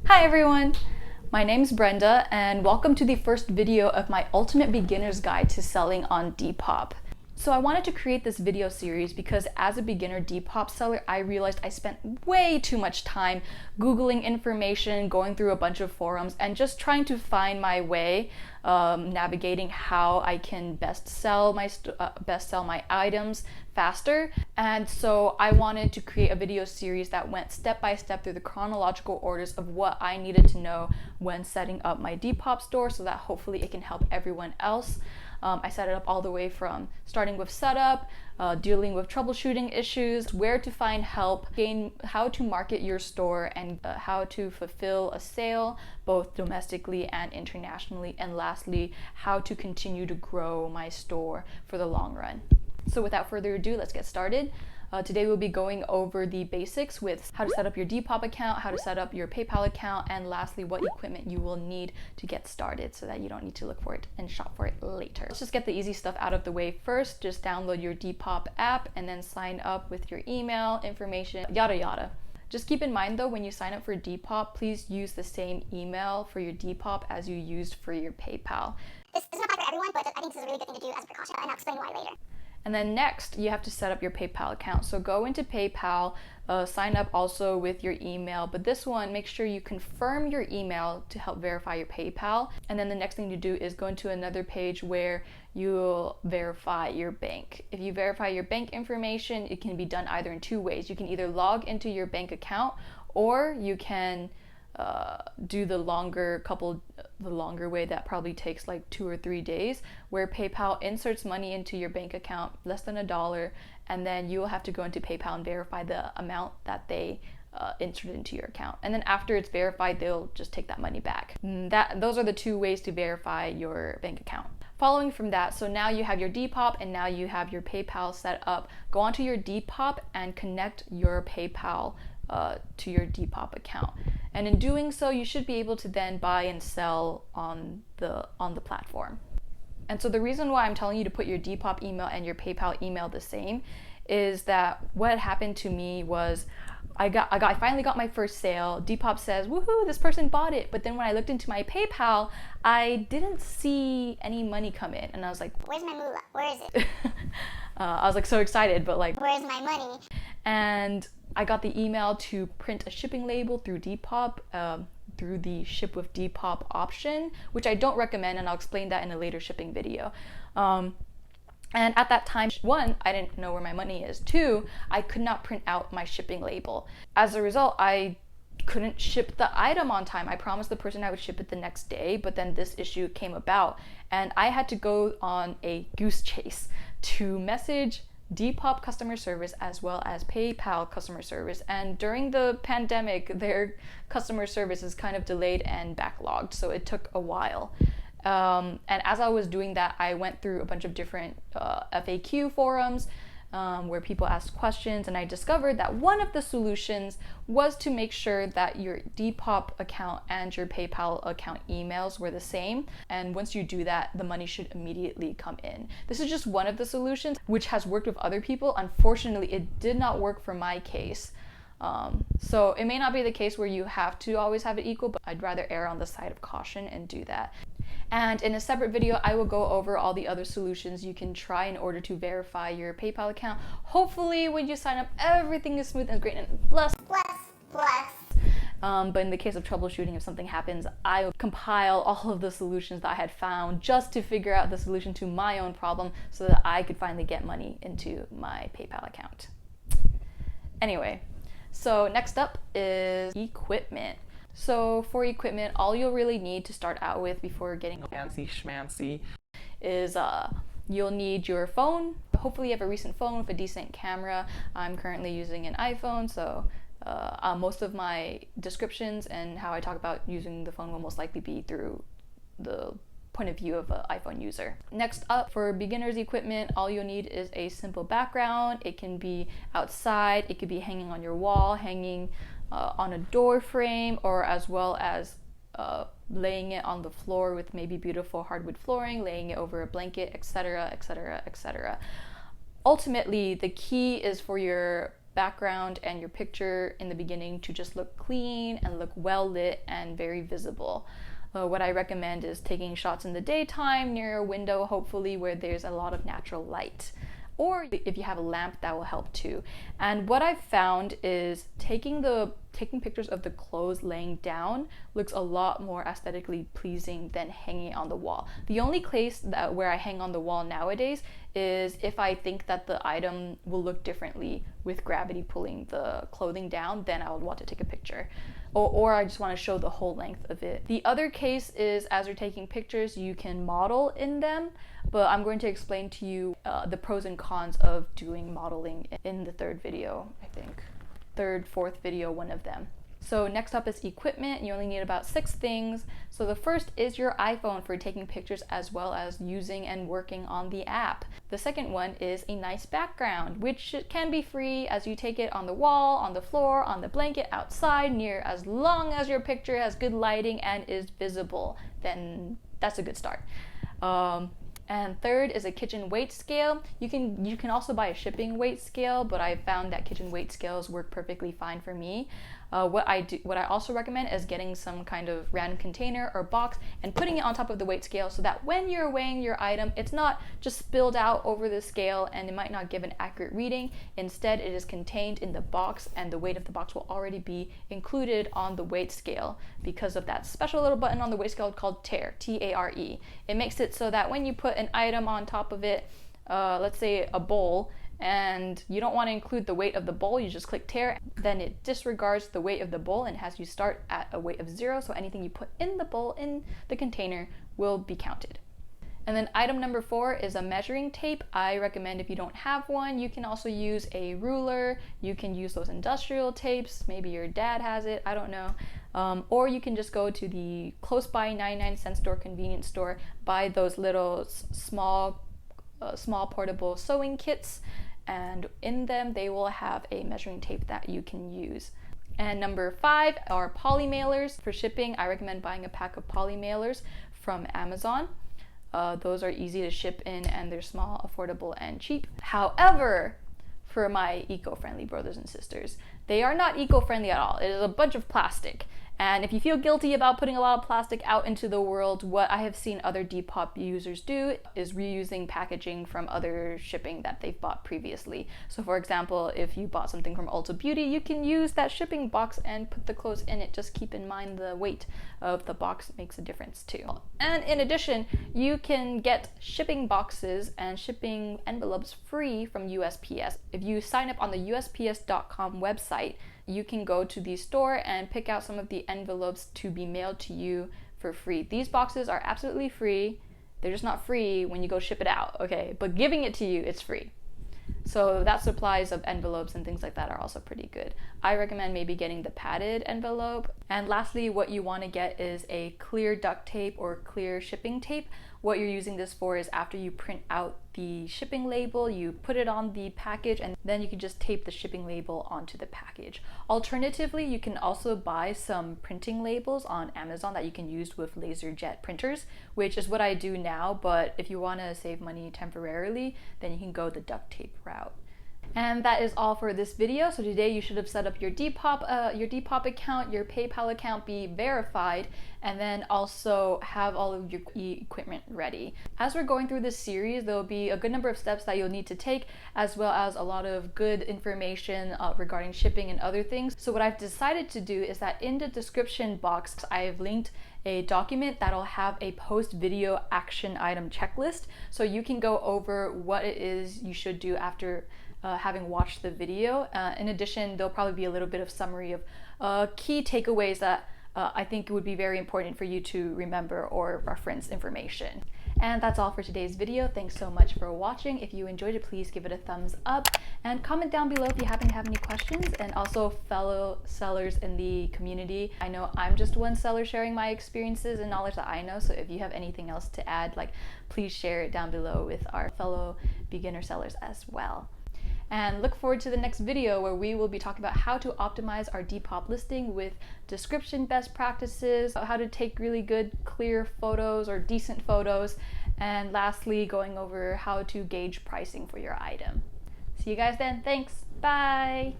Hi everyone! My name's Brenda and welcome to the first video of my ultimate beginner's guide to selling on Depop. So I wanted to create this video series because as a beginner Depop seller, I realized I spent way too much time Googling information, going through a bunch of forums, and just trying to find my way, navigating how I can best sell my items faster. And so I wanted to create a video series that went step by step through the chronological orders of what I needed to know when setting up my Depop store so that hopefully it can help everyone else. I set it up all the way from starting with setup, dealing with troubleshooting issues, where to find help, how to market your store, and how to fulfill a sale both domestically and internationally, and lastly, how to continue to grow my store for the long run. So without further ado, let's get started. Today we'll be going over the basics with how to set up your Depop account, how to set up your PayPal account, and lastly what equipment you will need to get started so that you don't need to look for it and shop for it later. Let's just get the easy stuff out of the way first. Just download your Depop app and then sign up with your email information, yada yada. Just keep in mind though, when you sign up for Depop, please use the same email for your Depop as you used for your PayPal. This doesn't apply for everyone, but I think this is a really good thing to do as a precaution, and I'll explain why later. And then next, you have to set up your PayPal account. So go into PayPal, sign up also with your email, but this one, make sure you confirm your email to help verify your PayPal. And then the next thing to do is go into another page where you'll verify your bank. If you verify your bank information, it can be done either in two ways. You can either log into your bank account, or you can do the longer way that probably takes like 2 or 3 days, where PayPal inserts money into your bank account, less than $1, and then you will have to go into PayPal and verify the amount that they inserted into your account. And then after it's verified, they'll just take that money back. Those are the two ways to verify your bank account. Following from that, so now you have your Depop and now you have your PayPal set up. Go onto your Depop and connect your PayPal to your Depop account. And in doing so, you should be able to then buy and sell on the platform. And so the reason why I'm telling you to put your Depop email and your PayPal email the same is that what happened to me was I finally got my first sale. Depop says, woohoo, this person bought it. But then when I looked into my PayPal, I didn't see any money come in. And I was like, where's my moolah? Where is it? I was like so excited, but like, where's my money? And I got the email to print a shipping label through Depop, through the ship with Depop option, which I don't recommend, and I'll explain that in a later shipping video. And at that time, one, I didn't know where my money is. Two, I could not print out my shipping label. As a result, I couldn't ship the item on time. I promised the person I would ship it the next day, but then this issue came about, and I had to go on a goose chase to message Depop customer service as well as PayPal customer service. And during the pandemic, their customer service is kind of delayed and backlogged, so it took a while. And as I was doing that, I went through a bunch of different FAQ forums where people asked questions, and I discovered that one of the solutions was to make sure that your Depop account and your PayPal account emails were the same. And once you do that, the money should immediately come in. This is just one of the solutions which has worked with other people. Unfortunately, it did not work for my case. So it may not be the case where you have to always have it equal, but I'd rather err on the side of caution and do that. And in a separate video, I will go over all the other solutions you can try in order to verify your PayPal account. Hopefully, when you sign up, everything is smooth and great and bless. But in the case of troubleshooting, if something happens, I will compile all of the solutions that I had found just to figure out the solution to my own problem so that I could finally get money into my PayPal account. Anyway, so next up is equipment. So for equipment, all you'll really need to start out with before getting fancy schmancy is you'll need your phone. Hopefully you have a recent phone with a decent camera. I'm currently using an iPhone, so most of my descriptions and how I talk about using the phone will most likely be through the point of view of an iPhone user. Next up, for beginners equipment, all you'll need is a simple background. It can be outside, it could be hanging on your wall, hanging on a door frame, or as well as laying it on the floor with maybe beautiful hardwood flooring, laying it over a blanket, etc., etc., etc. Ultimately, the key is for your background and your picture in the beginning to just look clean and look well lit and very visible. What I recommend is taking shots in the daytime near a window, hopefully where there's a lot of natural light. Or if you have a lamp, that will help too. And what I've found is taking pictures of the clothes laying down looks a lot more aesthetically pleasing than hanging on the wall. The only place where I hang on the wall nowadays is if I think that the item will look differently with gravity pulling the clothing down, then I would want to take a picture. Or I just want to show the whole length of it. The other case is as you're taking pictures, you can model in them, but I'm going to explain to you the pros and cons of doing modeling in the third video, I think. Third, fourth video, one of them. So next up is equipment. You only need about 6 things. So the first is your iPhone for taking pictures as well as using and working on the app. The second one is a nice background, which can be free as you take it on the wall, on the floor, on the blanket, outside, near, as long as your picture has good lighting and is visible, then that's a good start. And third is a kitchen weight scale. You can also buy a shipping weight scale, but I found that kitchen weight scales work perfectly fine for me. What I also recommend is getting some kind of random container or box and putting it on top of the weight scale so that when you're weighing your item, it's not just spilled out over the scale and it might not give an accurate reading. Instead, it is contained in the box and the weight of the box will already be included on the weight scale because of that special little button on the weight scale called tare, T-A-R-E. It makes it so that when you put an item on top of it, let's say a bowl, and you don't want to include the weight of the bowl, you just click tare, then it disregards the weight of the bowl and has you start at a weight of 0, so anything you put in the bowl, in the container, will be counted. And then item number 4 is a measuring tape. I recommend if you don't have one, you can also use a ruler, you can use those industrial tapes, maybe your dad has it, I don't know. Or you can just go to the close by 99-cent store, convenience store, buy those little small portable sewing kits, and in them they will have a measuring tape that you can use. And number 5 are polymailers. For shipping, I recommend buying a pack of polymailers from Amazon. Those are easy to ship in and they're small, affordable, and cheap. However, for my eco-friendly brothers and sisters, they are not eco-friendly at all. It is a bunch of plastic. And if you feel guilty about putting a lot of plastic out into the world, what I have seen other Depop users do is reusing packaging from other shipping that they've bought previously. So for example, if you bought something from Ulta Beauty, you can use that shipping box and put the clothes in it. Just keep in mind the weight of the box makes a difference too. And in addition, you can get shipping boxes and shipping envelopes free from USPS. If you sign up on the USPS.com website, you can go to the store and pick out some of the envelopes to be mailed to you for free. These boxes are absolutely free. They're just not free when you go ship it out, okay? But giving it to you, it's free. So that supplies of envelopes and things like that are also pretty good. I recommend maybe getting the padded envelope. And lastly, what you want to get is a clear duct tape or clear shipping tape. What you're using this for is after you print out the shipping label, you put it on the package and then you can just tape the shipping label onto the package. Alternatively, you can also buy some printing labels on Amazon that you can use with LaserJet printers, which is what I do now, but if you want to save money temporarily, then you can go the duct tape route. And that is all for this video. So today you should have set up your Depop account, your PayPal account be verified, and then also have all of your equipment ready. As we're going through this series, there will be a good number of steps that you'll need to take, as well as a lot of good information regarding shipping and other things. So what I've decided to do is that in the description box, I've linked a document that'll have a post-video action item checklist. So you can go over what it is you should do after having watched the video. In addition, there'll probably be a little bit of summary of key takeaways that I think would be very important for you to remember or reference information. And that's all for today's video. Thanks so much for watching. If you enjoyed it, please give it a thumbs up and comment down below if you happen to have any questions, and also fellow sellers in the community. I know I'm just one seller sharing my experiences and knowledge that I know, so if you have anything else to add, please share it down below with our fellow beginner sellers as well. And look forward to the next video where we will be talking about how to optimize our Depop listing with description best practices, how to take really good clear photos or decent photos, and lastly going over how to gauge pricing for your item. See you guys then. Thanks. Bye.